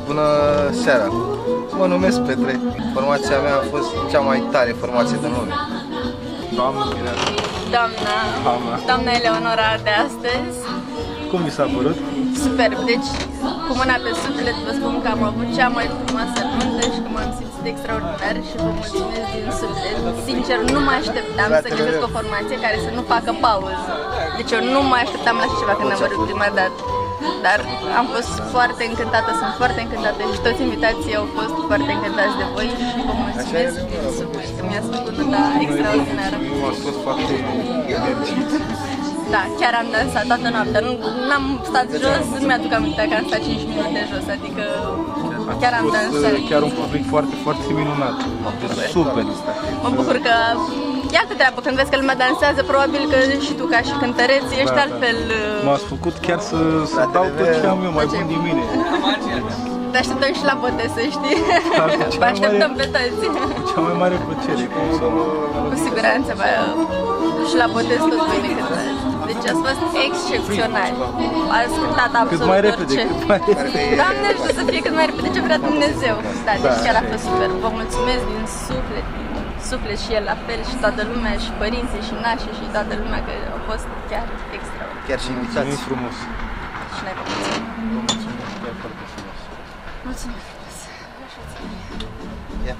Bună seara! Mă numesc Petre. Formația mea a fost cea mai tare formație din lume. Doamna Eleonora de astăzi. Cum vi s-a părut? Superb! Deci, cu mâna pe suflet vă spun că am avut cea mai frumoasă nuntă și că m-am simțit extraordinar și vă mulțumesc din suflet. Sincer, nu mă așteptam să găsesc o formație care să nu facă pauză. Deci eu nu mă așteptam la așa ceva când am văzut prima dată. Dar am fost foarte încântată, sunt foarte încântată și toți invitații au fost foarte încântați de voi și vă mulțumesc din suflet că mi-ați făcut nunta extraordinară. Eu am fost foarte energit. Da, chiar am dansat toată noaptea, n-am stat jos, nu mi-aduc aminte că am stat 5 minute jos, adică chiar am dansat. Chiar un public foarte, foarte minunat. Super! Mă bucur că e altă treabă, când vezi că lumea dansează, probabil că și tu ca și cântăreț ești altfel... M-ați făcut chiar să dau tot ce am eu mai bun din mine. Te așteptăm și la botez, să știi. Vă așteptăm pe toți. Cea mai mare plăcere. Cu siguranță, și la botez tot voi ne cântați. Deci ați fost excepțional. Ați cântat absolut Cât mai repede, orice. cât mai repede. Doamne ajută să fie cât mai repede, ce vrea Dumnezeu. Da, deci chiar a fost super. Vă mulțumesc din suflet și el la fel și toată lumea și părinții și nașii și toată lumea că au fost chiar extraordinar. Chiar și invitați. Mulțumim frumos. Și noi vă mulțumim. Vă mulțumim chiar foarte frumos. Mulțumim frumos. Ia.